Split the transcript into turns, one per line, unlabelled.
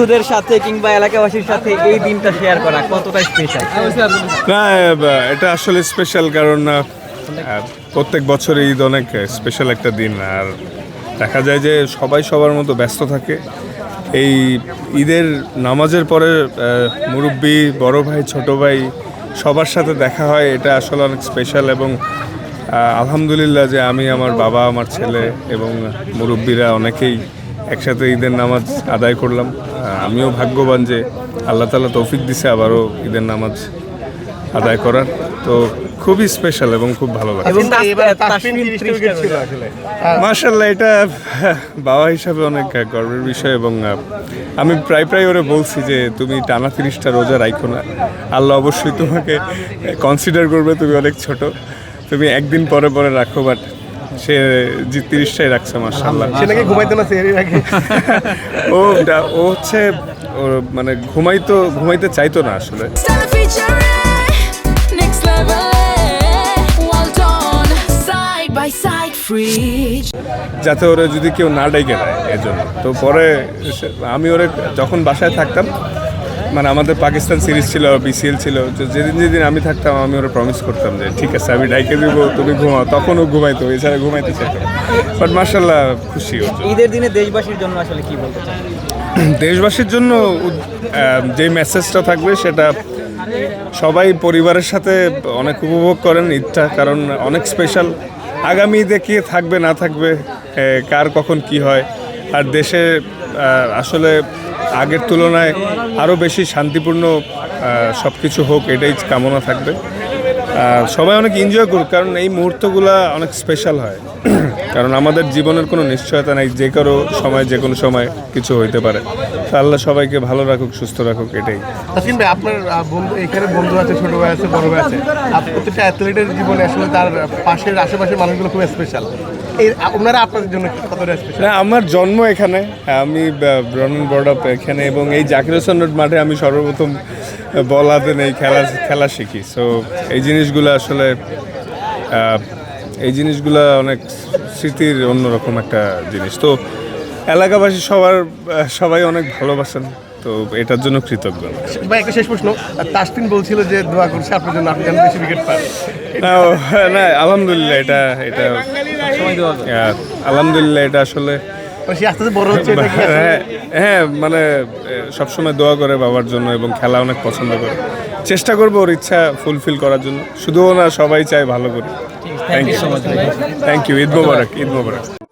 বন্ধুদের সাথে কিংবা এলাকাবাসীর সাথে এই দিনটা শেয়ার করা কতটা স্পেশাল?
না, এটা আসলে স্পেশাল, কারণ প্রত্যেক বছর ঈদ অনেক স্পেশাল একটা দিন। আর দেখা যায় যে সবাই সবার মতো ব্যস্ত থাকে। এই ঈদের নামাজের পরে মুরব্বি, বড় ভাই, ছোট ভাই সবার সাথে দেখা হয়, এটা আসলে অনেক স্পেশাল। এবং আলহামদুলিল্লাহ যে আমি, আমার বাবা, আমার ছেলে এবং মুরব্বিরা অনেকেই একসাথে ঈদের নামাজ আদায় করলাম। আমিও ভাগ্যবান যে আল্লাহ তাআলা তৌফিক দিছে আবারও ঈদের নামাজ আদায় করার। তো খুবই স্পেশাল এবং খুব ভালো লাগে। মাশাআল্লাহ, এটা বাবা হিসাবে অনেক গর্বের বিষয়। এবং আমি প্রায় ওরে বলছি যে তুমি টানা 30টা রোজা রাখো না, আল্লাহ অবশ্যই তোমাকে কনসিডার করবে, তুমি অনেক ছোট, তুমি একদিন পরে পরে রাখো। বাট সে 30টাই রাখছে মাশাআল্লাহ।
সে নাকি ঘুমাইতো না সেহরি রাখে।
ও হচ্ছে মানে ঘুমাইতে চাইতো না আসলে। যাতে ওরা যদি কেউ না ডেকে দেয় এজন্য। তো পরে আমি ওরে যখন বাসায় থাকতাম, মানে আমাদের পাকিস্তান সিরিজ ছিল, বিসিএল ছিল, যেদিন আমি থাকতাম আমি ওরা প্রমিস করতাম যে ঠিক আছে আমি ডাইকে দিব, তুমি ঘুমাও। তখন ও ঘুমাইতো, এছাড়া ঘুমাইতে চাইতো। বাট মাশাআল্লাহ খুশি।
ঈদের দিনে দেশবাসীর জন্য আসলে কি বলতে চান?
দেশবাসীর জন্য যে মেসেজটা থাকবে সেটা সবাই পরিবারের সাথে অনেক উপভোগ করেন ঈদটা, কারণ অনেক স্পেশাল। আগামী ঈদে কে থাকবে না থাকবে, কার কখন কি হয়। আর দেশে আসলে আগের তুলনায় আরও বেশি শান্তিপূর্ণ সব কিছু হোক, এটাই কামনা থাকবে। সবাই অনেক এনজয় করুক, কারণ এই মুহূর্তগুলো অনেক স্পেশাল হয়। কারণ আমাদের জীবনের কোনো নিশ্চয়তা নাই, যে কোনো সময় কিছু হইতে পারে। তো আল্লাহ সবাইকে ভালো রাখুক, সুস্থ রাখুক, এটাই।
তাসকিন ভাই, আপনার বন্ধু, এখানে বন্ধু আছে, ছোট ভাই আছে, বড় ভাই আছে। প্রত্যেকটা অ্যাথলেটের জীবনে আসলে তার আশেপাশের মানুষগুলো খুব স্পেশাল। ওনারা আপনাদের জন্য কতটা স্পেশাল?
না, আমার জন্ম এখানে, আমি ব্রনন বড় আপ এখানে, এবং এই জাকির হোসেন রোড মাঠে আমি সর্বপ্রথম বল হাতে নেই খেলা শিখি। সো এই জিনিসগুলো অনেক স্মৃতির অন্যরকম একটা জিনিস। তো এলাকাবাসী সবাই অনেক ভালোবাসেন, তো এটার জন্য কৃতজ্ঞ।
ভাই, একটা শেষ প্রশ্ন। তাসকিন বলছিল যে দোয়া করছে আপনার জন্য, আপনি যেন বেশি উইকেট পান।
না, আলহামদুলিল্লাহ, এটা আলহামদুলিল্লাহ, এটা আসলে
বড় হচ্ছে।
হ্যাঁ, মানে সবসময় দোয়া করে বাবার জন্য এবং খেলা অনেক পছন্দ করে। চেষ্টা করবো ওর ইচ্ছা ফুলফিল করার জন্য। শুধুও না, সবাই চায় ভালো করি। Thank you. ঈদ মোবারক।